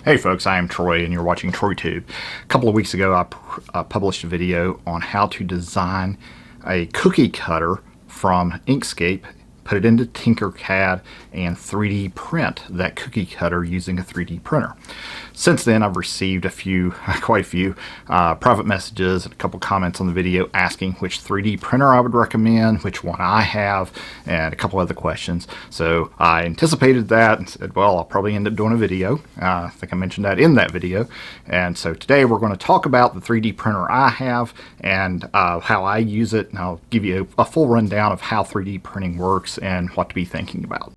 Hey folks, I am Troy and you're watching TroyTube. A couple of weeks ago I published a video on how to design a cookie cutter from Inkscape, put it into Tinkercad, and 3D print that cookie cutter using a 3D printer. Since then I've received quite a few private messages and a couple comments on the video asking which 3D printer I would recommend, which one I have, and a couple other questions. So I anticipated that and said, well, I'll probably end up doing a video. I think I mentioned that in that video. And so today we're going to talk about the 3D printer I have and how I use it, and I'll give you a full rundown of how 3D printing works and what to be thinking about.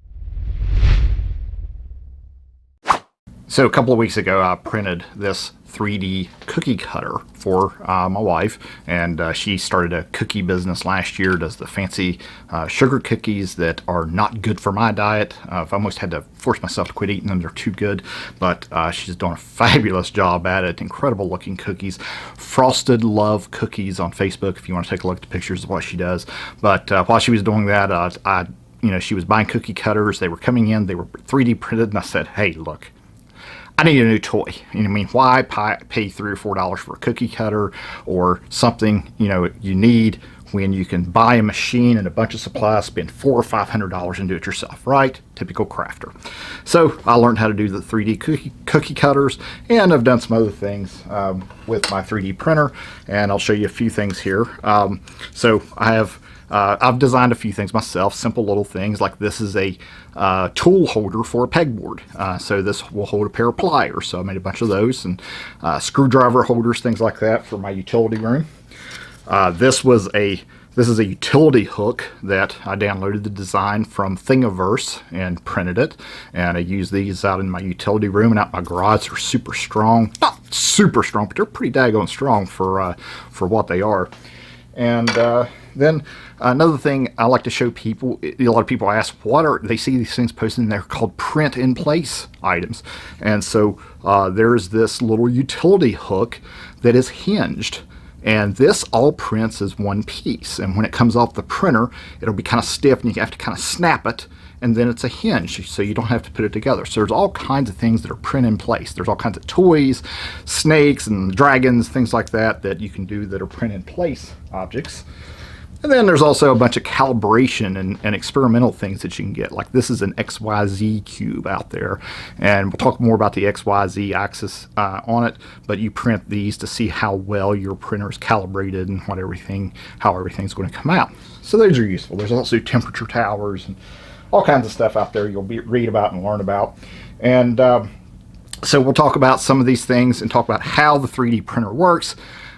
So a couple of weeks ago I printed this 3D cookie cutter for my wife, and she started a cookie business last year, does the fancy sugar cookies that are not good for my diet. I've almost had to force myself to quit eating them, they're too good, but she's doing a fabulous job at it. Incredible looking cookies. Frosted Love Cookies on Facebook if you want to take a look at the pictures of what she does. But while she was doing that, she was buying cookie cutters. They were coming in, they were 3D printed, and I said, hey, look, I need a new toy. You know, I mean, why pay $3 or $4 for a cookie cutter or something you need when you can buy a machine and a bunch of supplies, spend $400 or $500 and do it yourself, right? Typical crafter. So I learned how to do the 3D cookie cutters, and I've done some other things with my 3D printer, and I'll show you a few things here. So I've designed a few things myself, simple little things like this is a tool holder for a pegboard. So this will hold a pair of pliers. So I made a bunch of those, and screwdriver holders, things like that for my utility room. This is a utility hook that I downloaded the design from Thingiverse and printed it, and I use these out in my utility room and out in my garage. They're super strong, not super strong, but they're pretty daggone strong for what they are. And then another thing I like to show people, a lot of people ask, they see these things posted in there called print in place items. And so there's this little utility hook that is hinged. And this all prints as one piece. And when it comes off the printer, it'll be kind of stiff and you have to kind of snap it. And then it's a hinge, so you don't have to put it together. So there's all kinds of things that are print in place. There's all kinds of toys, snakes and dragons, things like that you can do that are print in place objects. And then there's also a bunch of calibration and experimental things that you can get. Like this is an XYZ cube out there, and we'll talk more about the XYZ axis on it, but you print these to see how well your printer is calibrated and how everything's going to come out. So those are useful. There's also temperature towers and all kinds of stuff out there you'll read about and learn about. And so we'll talk about some of these things and talk about how the 3D printer works,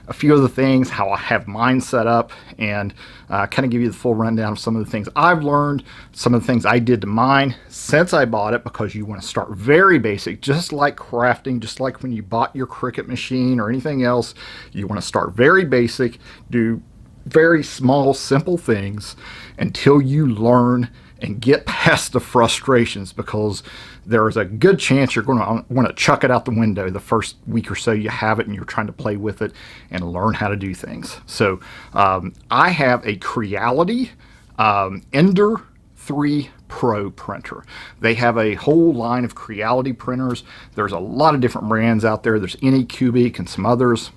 a few of the things, how I have mine set up, and kind of give you the full rundown of some of the things I've learned, some of the things I did to mine since I bought it, because you want to start very basic, just like crafting, just like when you bought your Cricut machine or anything else. You want to start very basic, do very small, simple things until you learn and get past the frustrations, because there is a good chance you're going to want to chuck it out the window the first week or so you have it and you're trying to play with it and learn how to do things. So I have a Creality Ender 3 Pro printer. They have a whole line of Creality printers. There's a lot of different brands out there. There's Anycubic and some others,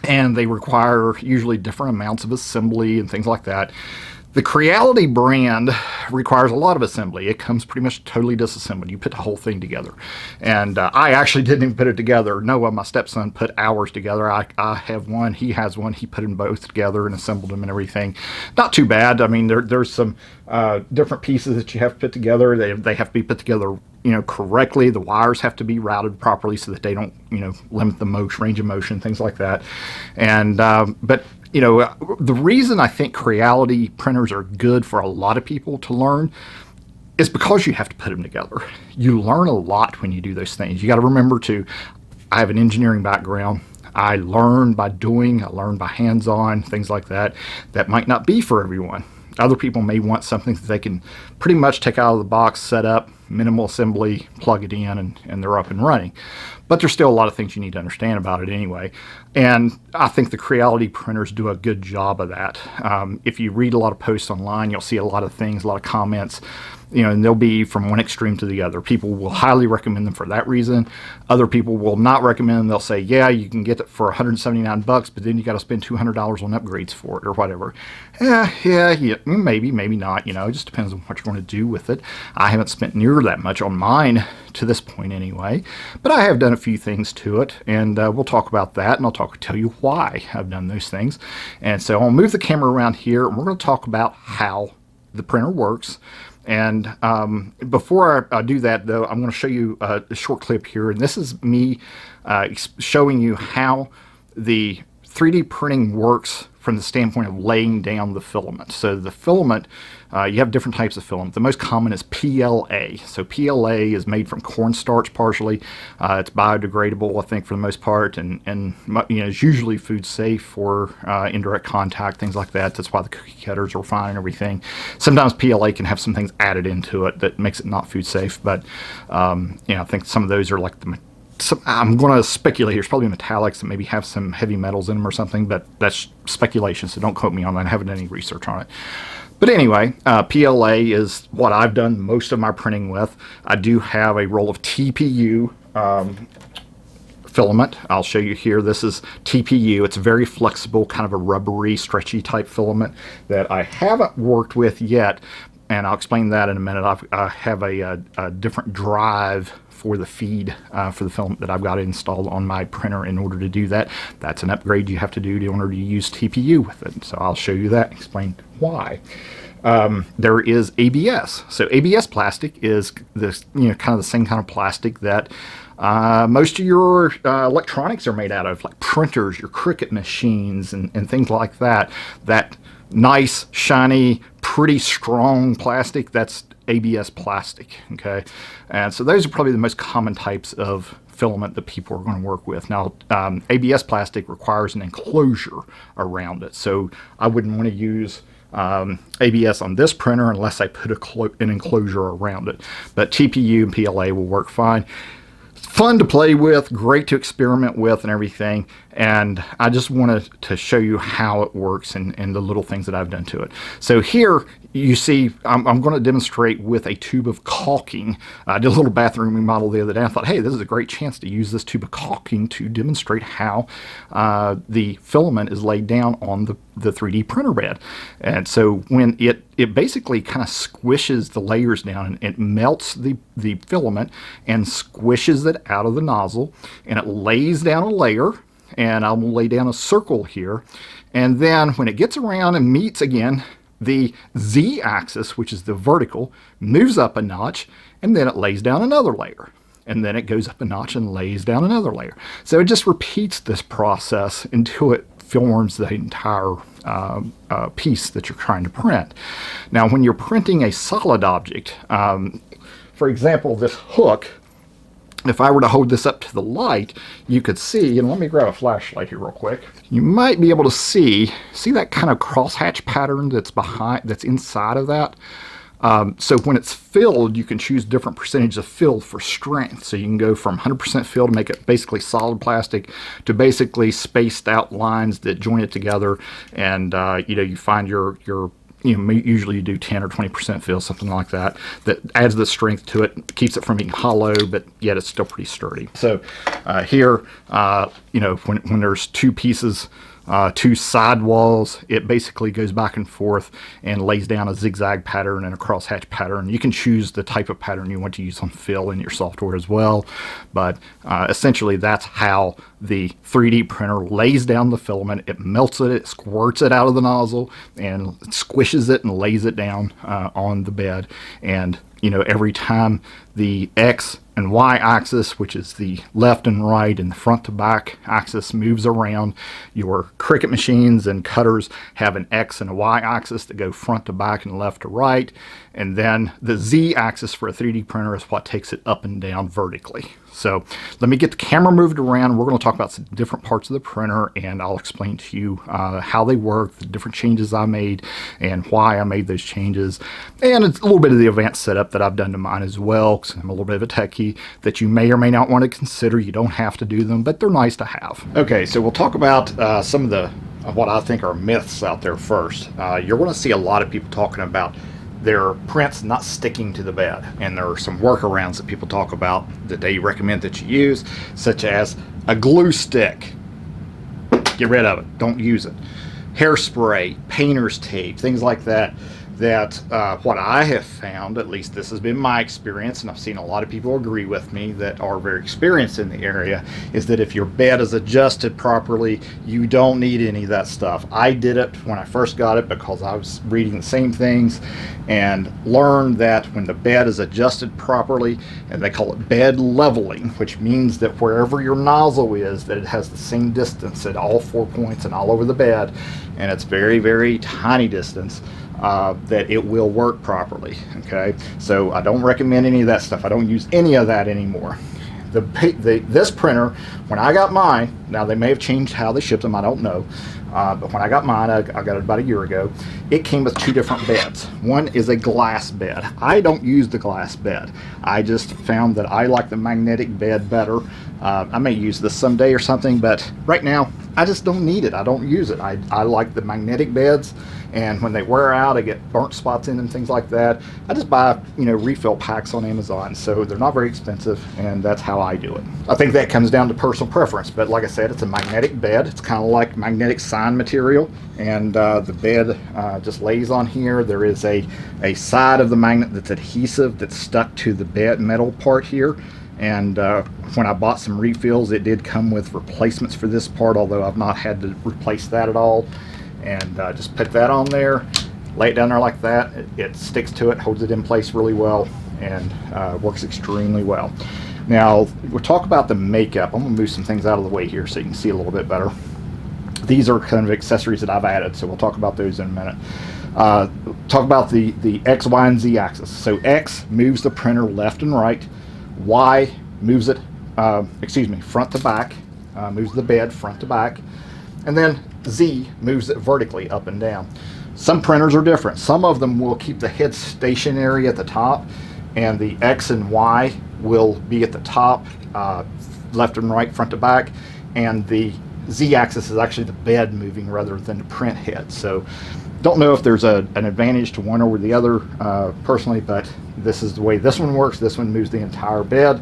and they require usually different amounts of assembly and things like that. The Creality brand requires a lot of assembly. It comes pretty much totally disassembled. You put the whole thing together. And I actually didn't even put it together. Noah, my stepson, put ours together. I have one. He has one. He put them both together and assembled them and everything. Not too bad. I mean, there's some different pieces that you have to put together. They have to be put together correctly. The wires have to be routed properly so that they don't limit the range of motion, things like that. And but the reason I think Creality printers are good for a lot of people to learn is because you have to put them together. You learn a lot when you do those things. You got to remember I have an engineering background. I learn by doing, I learn by hands-on, things like that. That might not be for everyone. Other people may want something that they can pretty much take out of the box, set up, minimal assembly, plug it in, and they're up and running. But there's still a lot of things you need to understand about it anyway. And I think the Creality printers do a good job of that. If you read a lot of posts online, you'll see a lot of things, a lot of comments, and they'll be from one extreme to the other. People will highly recommend them for that reason. Other people will not recommend them. They'll say, yeah, you can get it for $179, but then you got to spend $200 on upgrades for it or whatever. Yeah, maybe not. It just depends on what you're going to do with it. I haven't spent near that much on mine to this point anyway, but I have done a few things to it, and we'll talk about that, and I'll tell you why I've done those things. And so I'll move the camera around here, and we're going to talk about how the printer works. And before I do that, though, I'm going to show you a short clip here. And this is me showing you how the 3D printing works from the standpoint of laying down the filament. So the filament, you have different types of filament. The most common is PLA. So PLA is made from cornstarch partially. It's biodegradable, I think, for the most part, and it's usually food safe for indirect contact, things like that. That's why the cookie cutters are fine and everything. Sometimes PLA can have some things added into it that makes it not food safe, but I think some of those are like I'm going to speculate here. It's probably metallics that maybe have some heavy metals in them or something, but that's speculation, so don't quote me on that. I haven't done any research on it. But anyway, PLA is what I've done most of my printing with. I do have a roll of TPU filament. I'll show you here. This is TPU. It's very flexible, kind of a rubbery, stretchy type filament that I haven't worked with yet, and I'll explain that in a minute. I have a different drive for the feed for the filament that I've got installed on my printer in order to do that. That's an upgrade you have to do in order to use TPU with it. So I'll show you that and explain why. There is ABS. So ABS plastic is this, kind of the same kind of plastic that most of your electronics are made out of, like printers, your Cricut machines, and things like that. That nice, shiny, pretty strong plastic, that's ABS plastic, okay? And so those are probably the most common types of filament that people are going to work with. Now, ABS plastic requires an enclosure around it, so I wouldn't want to use ABS on this printer unless I put an enclosure around it. But TPU and PLA will work fine. Fun to play with, great to experiment with and everything, and I just wanted to show you how it works and the little things that I've done to it. So here you see I'm going to demonstrate with a tube of caulking. I did a little bathroom remodel the other day. I thought, hey, this is a great chance to use this tube of caulking to demonstrate how the filament is laid down on the 3D printer bed. And so when it basically kind of squishes the layers down, and it melts the filament and squishes it out of the nozzle, and it lays down a layer, and I'm going to lay down a circle here. And then when it gets around and meets again, the Z-axis, which is the vertical, moves up a notch, and then it lays down another layer. And then it goes up a notch and lays down another layer. So it just repeats this process until it forms the entire piece that you're trying to print. Now, when you're printing a solid object, for example, this hook, if I were to hold this up to the light, you could see, and let me grab a flashlight here real quick. You might be able to see that kind of crosshatch pattern that's inside of that. So when it's filled, you can choose different percentage of fill for strength. So you can go from 100% fill to make it basically solid plastic to basically spaced out lines that join it together. And you find your usually you do 10 or 20% fill, something like that. That adds the strength to it, keeps it from being hollow, but yet it's still pretty sturdy. So here, when there's two pieces, two side walls, it basically goes back and forth and lays down a zigzag pattern and a crosshatch pattern. You can choose the type of pattern you want to use on fill in your software as well, but essentially that's how the 3D printer lays down the filament. It melts it, it squirts it out of the nozzle, and squishes it and lays it down on the bed. And every time the X and Y axis, which is the left and right and the front to back axis, moves around, your Cricut machines and cutters have an X and a Y axis that go front to back and left to right. And then the Z-axis for a 3D printer is what takes it up and down vertically. So let me get the camera moved around. We're going to talk about some different parts of the printer, and I'll explain to you how they work, the different changes I made, and why I made those changes. And it's a little bit of the advanced setup that I've done to mine as well, because I'm a little bit of a techie, that you may or may not want to consider. You don't have to do them, but they're nice to have. Okay, so we'll talk about some of the what I think are myths out there first. You're going to see a lot of people talking about their prints not sticking to the bed, and there are some workarounds that people talk about that they recommend that you use, such as a glue stick. Get rid of it, don't use it. Hairspray, painter's tape, things like that. What I have found, at least this has been my experience, and I've seen a lot of people agree with me that are very experienced in the area, is that if your bed is adjusted properly, you don't need any of that stuff. I did it when I first got it because I was reading the same things and learned that when the bed is adjusted properly, and they call it bed leveling, which means that wherever your nozzle is, that it has the same distance at all 4 points and all over the bed, and it's very, very tiny distance, that it will work properly. Okay, so I don't recommend any of that stuff. I don't use any of that anymore. This printer, when I got mine, now they may have changed how they shipped them, I don't know, but when I got mine, I got it about a year ago, it came with two different beds. One is a glass bed. I don't use the glass bed. I just found that I like the magnetic bed better. I may use this someday or something, but right now I just don't need it. I don't use it. I like the magnetic beds, and when they wear out, I get burnt spots in them, things like that. I just buy, refill packs on Amazon, so they're not very expensive, and that's how I do it. I think that comes down to personal preference, but like I said, it's a magnetic bed. It's kind of like magnetic sign material, and the bed just lays on here. There is a side of the magnet that's adhesive that's stuck to the bed metal part here. And when I bought some refills, it did come with replacements for this part, although I've not had to replace that at all. And just put that on there, lay it down there like that. It sticks to it, holds it in place really well, and works extremely well. Now, we'll talk about the makeup. I'm going to move some things out of the way here so you can see a little bit better. These are kind of accessories that I've added, so we'll talk about those in a minute. Talk about the X, Y, and Z axis. So X moves the printer left and right. Y moves it, front to back, moves the bed front to back, and then Z moves it vertically up and down. Some printers are different. Some of them will keep the head stationary at the top, and the X and Y will be at the top, left and right, front to back, and the Z axis is actually the bed moving rather than the print head. So don't know if there's an advantage to one over the other personally, but this is the way this one works. This one moves the entire bed.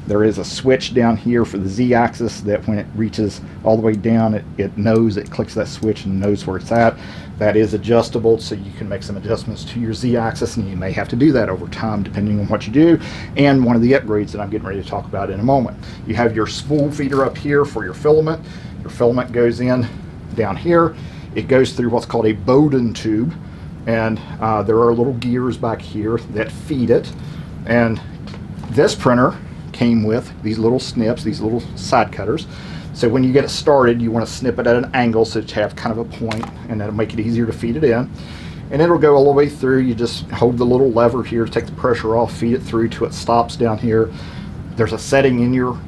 There is a switch down here for the Z axis that when it reaches all the way down, it knows, it clicks that switch and knows where it's at. That is adjustable, so you can make some adjustments to your Z axis, and you may have to do that over time depending on what you do. And one of the upgrades that I'm getting ready to talk about in a moment. You have your spool feeder up here for your filament. Your filament goes in down here. It goes through what's called a Bowden tube, and there are little gears back here that feed it. And this printer came with these little snips, these little side cutters. So when you get it started, you want to snip it at an angle so that you have kind of a point, and that'll make it easier to feed it in. And it'll go all the way through. You just hold the little lever here to take the pressure off, feed it through till it stops down here. There's a setting in your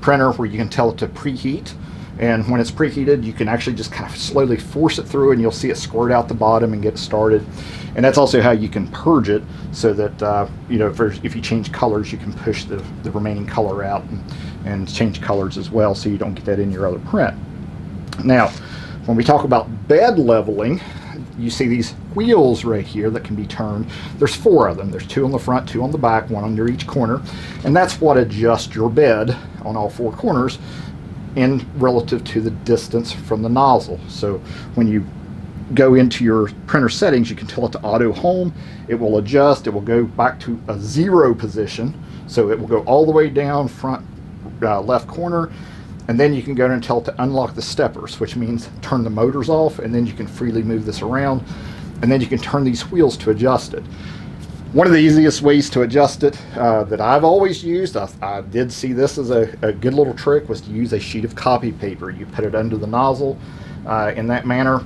printer where you can tell it to preheat. And when it's preheated, you can actually just kind of slowly force it through, and you'll see it squirt out the bottom and get it started. And that's also how you can purge it, so that if you change colors, you can push the remaining color out and change colors as well, so you don't get that in your other print. Now, when we talk about bed leveling, you see these wheels right here that can be turned. There's 4 of them. There's 2 on the front, 2 on the back, 1 under each corner, and that's what adjusts your bed on all 4 corners in relative to the distance from the nozzle. So when you go into your printer settings, you can tell it to auto home. It will adjust. It will go back to a 0 position, so it will go all the way down front left corner, and then you can go in and tell it to unlock the steppers, which means turn the motors off, and then you can freely move this around, and then you can turn these wheels to adjust it. One of the easiest ways to adjust it that I've always used, I did see this as a good little trick, was to use a sheet of copy paper. You put it under the nozzle in that manner,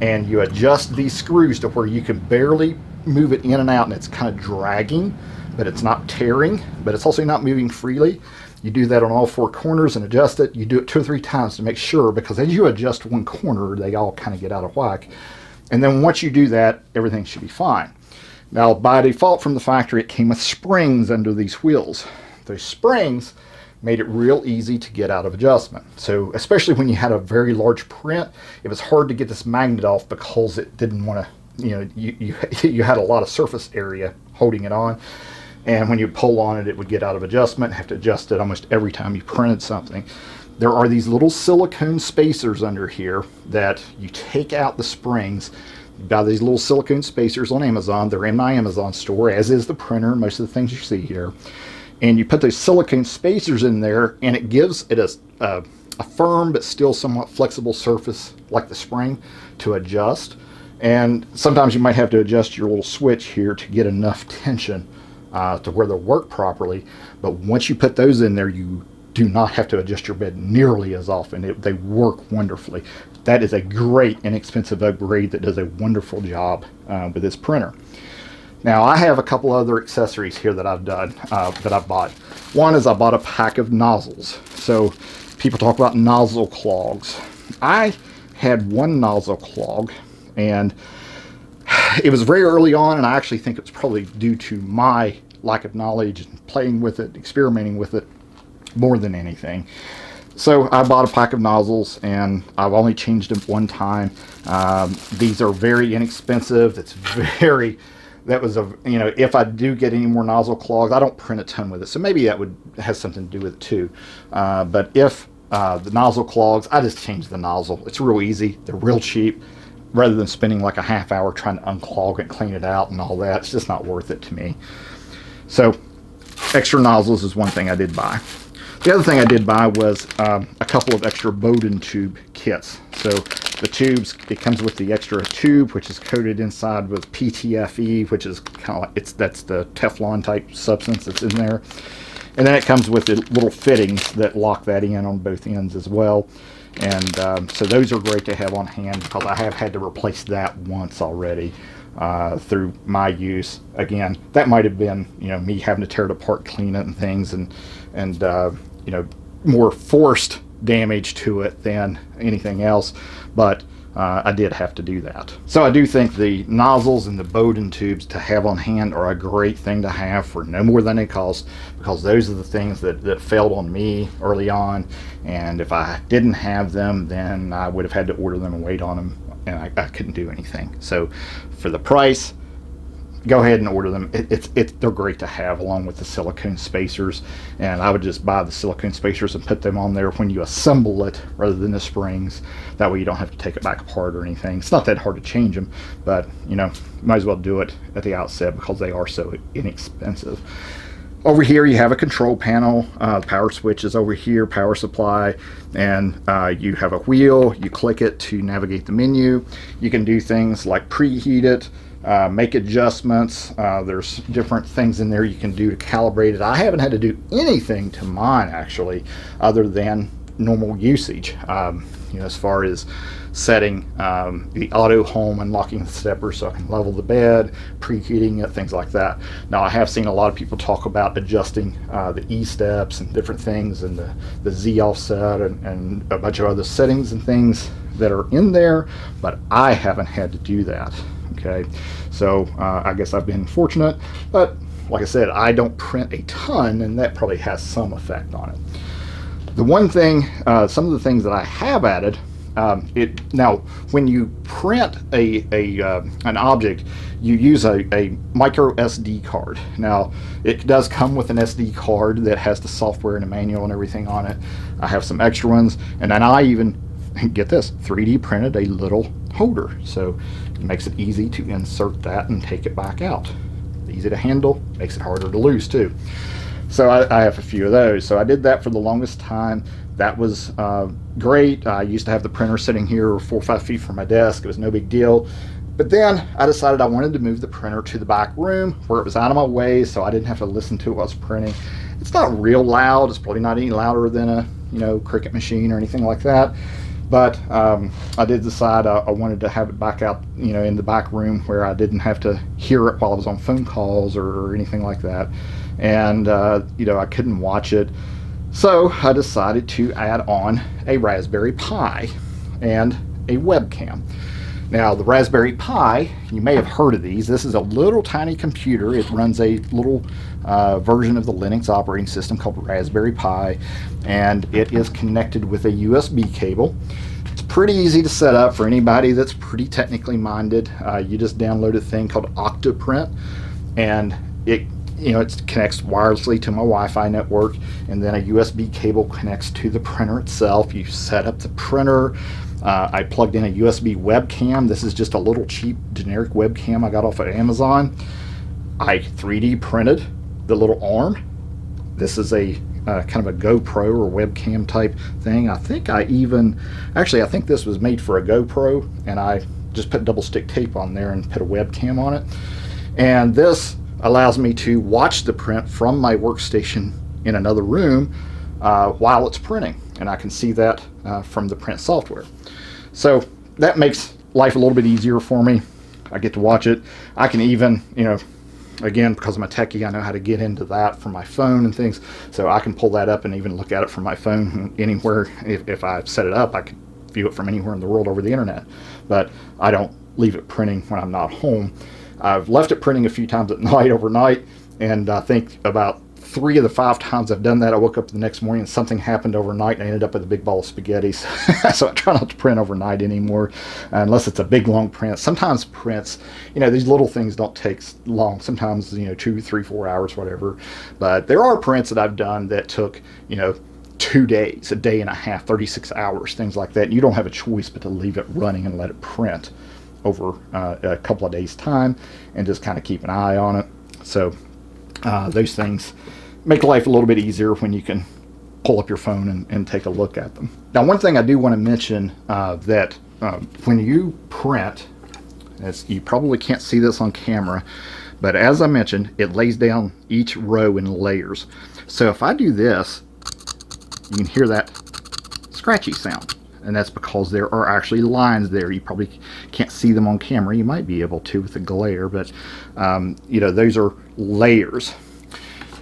and you adjust these screws to where you can barely move it in and out and it's kind of dragging, but it's not tearing, but it's also not moving freely. You do that on all four corners and adjust it. You do it 2 or 3 times to make sure, because as you adjust one corner, they all kind of get out of whack. And then once you do that, everything should be fine. Now, by default from the factory, it came with springs under these wheels. Those springs made it real easy to get out of adjustment. So especially when you had a very large print, it was hard to get this magnet off because it didn't want to, you had a lot of surface area holding it on. And when you pull on it, it would get out of adjustment, have to adjust it almost every time you printed something. There are these little silicone spacers under here that you take out the springs. You buy these little silicone spacers on Amazon. They're in my Amazon store, as is the printer, most of the things you see here. And you put those silicone spacers in there, and it gives it a firm but still somewhat flexible surface like the spring to adjust. And sometimes you might have to adjust your little switch here to get enough tension to where they'll work properly. But once you put those in there, you do not have to adjust your bed nearly as often. They work wonderfully. That is a great inexpensive upgrade that does a wonderful job with this printer. Now, I have a couple other accessories here that I've done, that I've bought. One is I bought a pack of nozzles. So people talk about nozzle clogs. I had one nozzle clog, and it was very early on, and I actually think it was probably due to my lack of knowledge and playing with it, experimenting with it more than anything. So I bought a pack of nozzles, and I've only changed them one time. These are very inexpensive. That was if I do get any more nozzle clogs, I don't print a ton with it, so maybe that has something to do with it too. But if the nozzle clogs, I just change the nozzle. It's real easy. They're real cheap. Rather than spending like a half hour trying to unclog it, clean it out and all that, it's just not worth it to me. So extra nozzles is one thing I did buy. The other thing I did buy was a couple of extra Bowden tube kits. So the tubes, it comes with the extra tube, which is coated inside with PTFE, which is kind of like, that's the Teflon type substance that's in there. And then it comes with the little fittings that lock that in on both ends as well. And so those are great to have on hand, because I have had to replace that once already through my use. Again, that might have been me having to tear it apart, clean it and things, and more forced damage to it than anything else, but I did have to do that. So I do think the nozzles and the Bowden tubes to have on hand are a great thing to have for no more than they cost, because those are the things that failed on me early on, and if I didn't have them, then I would have had to order them and wait on them, and I couldn't do anything. So for the price, go ahead and order them. They're great to have along with the silicone spacers, and I would just buy the silicone spacers and put them on there when you assemble it rather than the springs. That way you don't have to take it back apart or anything. It's not that hard to change them, but might as well do it at the outset because they are so inexpensive. Over here you have a control panel. Power switch is over here, power supply, and you have a wheel. You click it to navigate the menu. You can do things like preheat it, make adjustments. There's different things in there you can do to calibrate it. I haven't had to do anything to mine actually other than normal usage, as far as setting the auto home, unlocking the stepper so I can level the bed, preheating it, things like that. Now I have seen a lot of people talk about adjusting the E-steps and different things, and the Z offset and a bunch of other settings and things that are in there, but I haven't had to do that. Okay, so I guess I've been fortunate, but like I said, I don't print a ton, and that probably has some effect on it. The one thing, some of the things that I have added, now when you print an object, you use a micro SD card. Now it does come with an SD card that has the software and a manual and everything on it. I have some extra ones, and then I even, get this, 3D printed a little holder, so it makes it easy to insert that and take it back out. Easy to handle, makes it harder to lose too. So I have a few of those. So I did that for the longest time. That was great. I used to have the printer sitting here 4 or 5 feet from my desk. It was no big deal. But then I decided I wanted to move the printer to the back room where it was out of my way, so I didn't have to listen to it while I was printing. It's not real loud. It's probably not any louder than a Cricut machine or anything like that. But I did decide I wanted to have it back out, in the back room where I didn't have to hear it while I was on phone calls or anything like that. And, I couldn't watch it. So I decided to add on a Raspberry Pi and a webcam. Now, the Raspberry Pi, you may have heard of these. This is a little tiny computer. It runs a little version of the Linux operating system called Raspberry Pi, and it is connected with a USB cable. It's pretty easy to set up for anybody that's pretty technically minded. You just download a thing called Octoprint, and it connects wirelessly to my Wi-Fi network, and then a USB cable connects to the printer itself. You set up the printer. I plugged in a USB webcam. This is just a little cheap generic webcam I got off of Amazon. I 3D printed the little arm. This is a kind of a GoPro or webcam type thing. I think this was made for a GoPro, and I just put double stick tape on there and put a webcam on it. And this allows me to watch the print from my workstation in another room while it's printing, and I can see that from the print software. So that makes life a little bit easier for me. I get to watch it. I can even, again, because I'm a techie, I know how to get into that from my phone and things, so I can pull that up and even look at it from my phone anywhere. If I set it up, I can view it from anywhere in the world over the internet, but I don't leave it printing when I'm not home. I've left it printing a few times at night overnight, and I think about 3 of the 5 times I've done that, I woke up the next morning and something happened overnight and I ended up with a big ball of spaghetti. So I try not to print overnight anymore unless it's a big long print. Sometimes prints, these little things don't take long. Sometimes, 2, 3, 4 hours, whatever. But there are prints that I've done that took, 2 days, a day and a half, 36 hours, things like that. And you don't have a choice but to leave it running and let it print over a couple of days time and just kind of keep an eye on it. So those things make life a little bit easier when you can pull up your phone and take a look at them. Now, one thing I do want to mention that when you print, as you probably can't see this on camera, but as I mentioned, it lays down each row in layers. So if I do this, you can hear that scratchy sound. And that's because there are actually lines there. You probably can't see them on camera. You might be able to with the glare, but those are layers.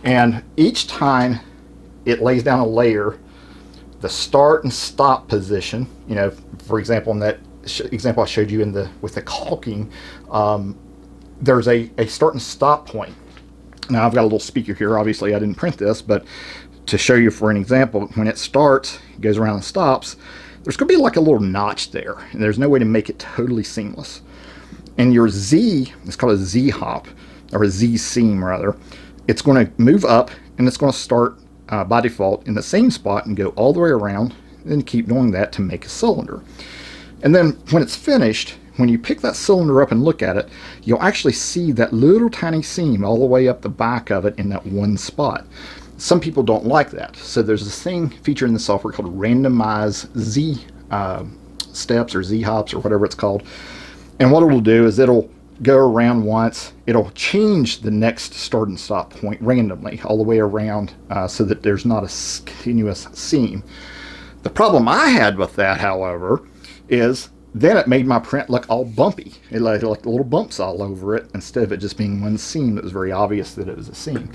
And each time it lays down a layer, the start and stop position, for example, in that example I showed you with the caulking, there's a start and stop point. Now I've got a little speaker here. Obviously I didn't print this, but to show you for an example, when it starts, it goes around and stops, there's going to be like a little notch there, and there's no way to make it totally seamless. And your Z, it's called a Z hop, or a Z seam rather, it's going to move up and it's going to start by default in the same spot and go all the way around, and then keep doing that to make a cylinder. And then when it's finished, when you pick that cylinder up and look at it, you'll actually see that little tiny seam all the way up the back of it in that one spot. Some people don't like that, so there's this feature in the software called randomize Z steps or Z hops or whatever it's called. And what it'll do is it'll go around once, it'll change the next start and stop point randomly all the way around so that there's not a continuous seam. The problem I had with that, however, is then it made my print look all bumpy. It like little bumps all over it instead of it just being one seam. It was very obvious that it was a seam.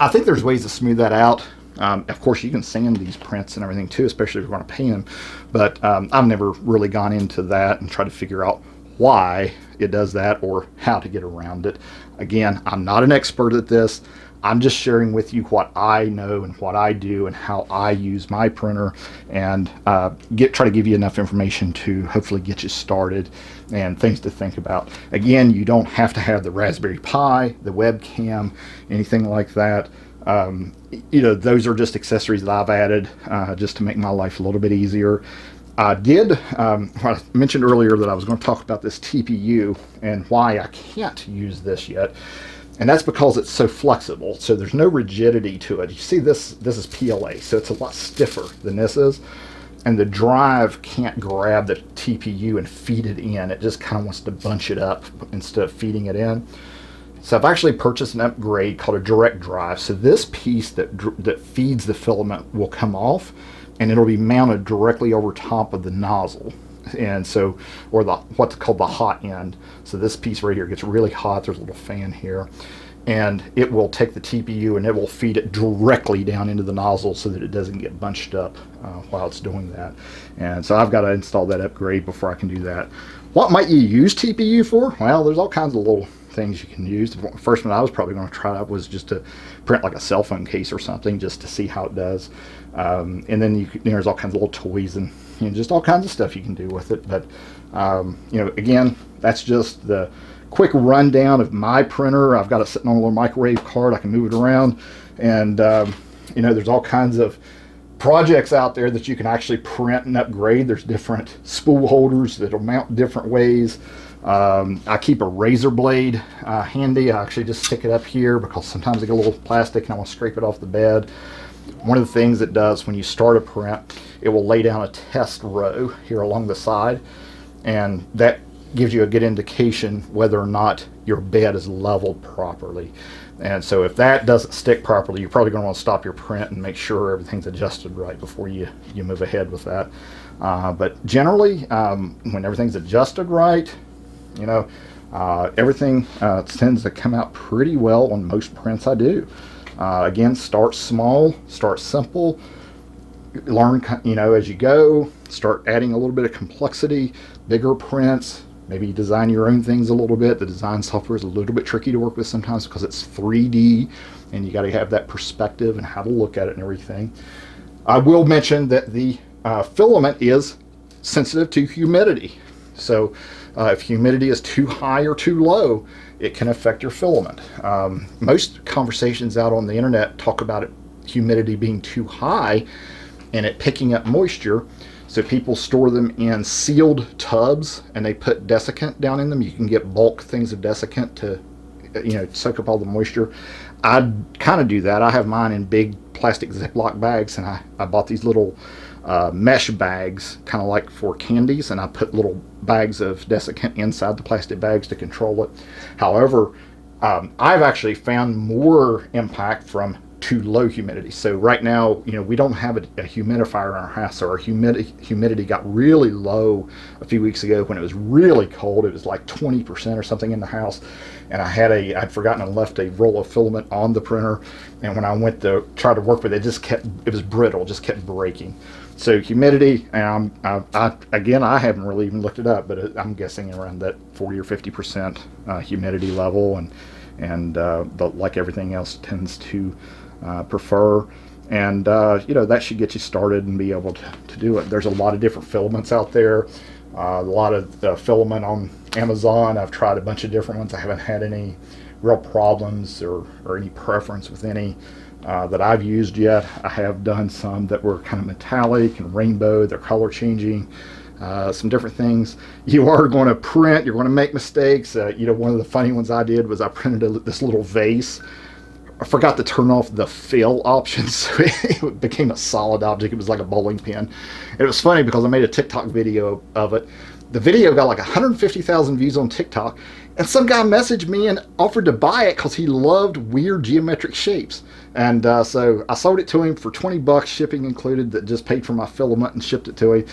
I think there's ways to smooth that out. Of course, you can sand these prints and everything too, especially if you're going to paint them. But I've never really gone into that and tried to figure out why it does that or how to get around it. Again, I'm not an expert at this. I'm just sharing with you what I know and what I do and how I use my printer, and try to give you enough information to hopefully get you started and things to think about. Again, you don't have to have the Raspberry Pi, the webcam, anything like that. Those are just accessories that I've added just to make my life a little bit easier. I mentioned earlier that I was going to talk about this TPU and why I can't use this yet. And that's because it's so flexible, so there's no rigidity to it. You see this is PLA, so it's a lot stiffer than this is. And the drive can't grab the TPU and feed it in. It just kind of wants to bunch it up instead of feeding it in. So I've actually purchased an upgrade called a direct drive. So this piece that feeds the filament will come off, and it'll be mounted directly over top of the nozzle. And so, or what's called the hot end. So this piece right here gets really hot. There's a little fan here, and it will take the TPU and it will feed it directly down into the nozzle so that it doesn't get bunched up while it's doing that. And so I've got to install that upgrade before I can do that. What might you use TPU for? Well, there's all kinds of little things you can use. The first one I was probably going to try out was just to print like a cell phone case or something, just to see how it does. And then there's all kinds of little toys and just all kinds of stuff you can do with it. But again, that's just the quick rundown of my printer. I've got it sitting on a little microwave cart. I can move it around, and there's all kinds of projects out there that you can actually print and upgrade. There's different spool holders that'll mount different ways. I keep a razor blade handy. I actually just stick it up here because sometimes I get a little plastic and I want to scrape it off the bed. One of the things it does when you start a print, it will lay down a test row here along the side, and that gives you a good indication whether or not your bed is leveled properly. And so if that doesn't stick properly, you're probably going to want to stop your print and make sure everything's adjusted right before you move ahead with that. But generally, when everything's adjusted right, everything tends to come out pretty well on most prints I do. Again, start small, start simple, learn as you go, start adding a little bit of complexity, bigger prints, maybe design your own things a little bit. The design software is a little bit tricky to work with sometimes because it's 3D and you got to have that perspective and how to look at it and everything. I will mention that the filament is sensitive to humidity. So if humidity is too high or too low, it can affect your filament. Most conversations out on the internet talk about humidity being too high and it picking up moisture. So people store them in sealed tubs and they put desiccant down in them. You can get bulk things of desiccant to soak up all the moisture. I kind of do that. I have mine in big plastic Ziploc bags, and I bought these little mesh bags, kind of like for candies, and I put little bags of desiccant inside the plastic bags to control it. However, I've actually found more impact from too low humidity. So right now, we don't have a humidifier in our house, so our humidity got really low a few weeks ago when it was really cold. It was like 20% or something in the house, and I'd forgotten and left a roll of filament on the printer, and when I went to try to work with it, it was brittle, just kept breaking. So humidity, and I haven't really even looked it up, but I'm guessing around that 40 or 50% humidity level, and like everything else tends to prefer, and that should get you started and be able to do it. There's a lot of different filaments out there, a lot of filament on Amazon. I've tried a bunch of different ones. I haven't had any real problems or any preference with any that I've used yet. I have done some that were kind of metallic and rainbow. They're color changing, some different things. You are going to print, you're going to make mistakes. One of the funny ones I did was I printed this little vase. I forgot to turn off the fill option, so it became a solid object. It was like a bowling pin. And it was funny because I made a TikTok video of it. The video got like 150,000 views on TikTok, and some guy messaged me and offered to buy it because he loved weird geometric shapes. And so I sold it to him for $20, shipping included, that just paid for my filament, and shipped it to him.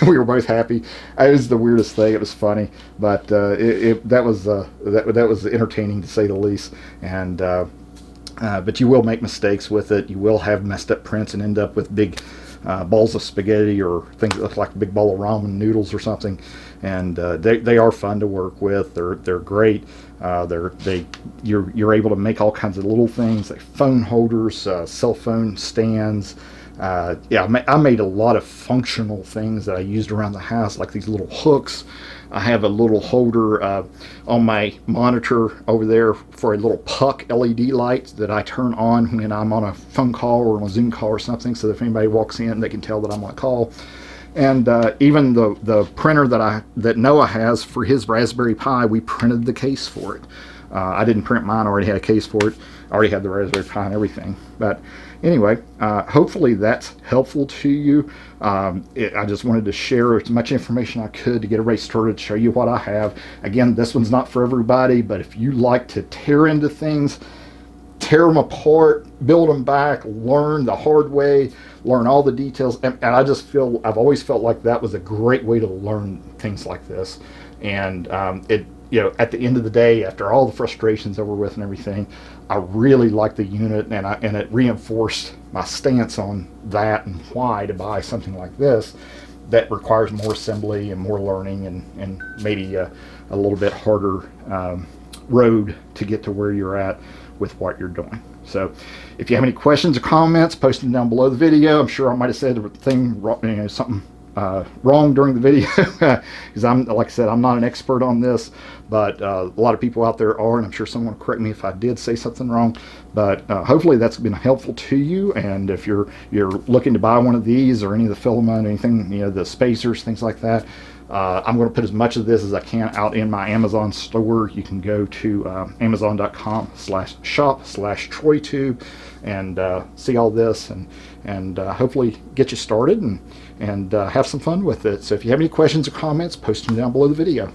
We were both happy. It was the weirdest thing. It was funny, but that was entertaining to say the least. And but you will make mistakes with it. You will have messed up prints and end up with big balls of spaghetti or things that look like a big bowl of ramen noodles or something. And they are fun to work with. They're great. You're able to make all kinds of little things like phone holders, cell phone stands. I made a lot of functional things that I used around the house, like these little hooks. I have a little holder on my monitor over there for a little puck LED light that I turn on when I'm on a phone call or on a Zoom call or something, so that if anybody walks in, they can tell that I'm on a call. And even the printer that Noah has for his Raspberry Pi, we printed the case for it. I didn't print mine; I already had a case for it. I already had the Raspberry Pi and everything. But anyway, hopefully that's helpful to you. I just wanted to share as much information I could to get everybody started, show you what I have. Again, this one's not for everybody, but if you like to tear into things, tear them apart, build them back, learn the hard way, learn all the details, and I just feel, I've always felt like that was a great way to learn things like this. And at the end of the day, after all the frustrations that we're with and everything, I really like the unit, and it reinforced my stance on that and why to buy something like this that requires more assembly and more learning, and maybe a little bit harder road to get to where you're at with what you're doing. So if you have any questions or comments, post them down below the video. I'm sure I might have said a thing, something wrong during the video, because like I said, I'm not an expert on this, but a lot of people out there are, and I'm sure someone will correct me if I did say something wrong. But hopefully that's been helpful to you. And if you're looking to buy one of these or any of the filament, anything, the spacers, things like that, I'm going to put as much of this as I can out in my Amazon store. You can go to amazon.com/shop/TroyTube and see all this, and hopefully get you started and have some fun with it. So if you have any questions or comments, post them down below the video.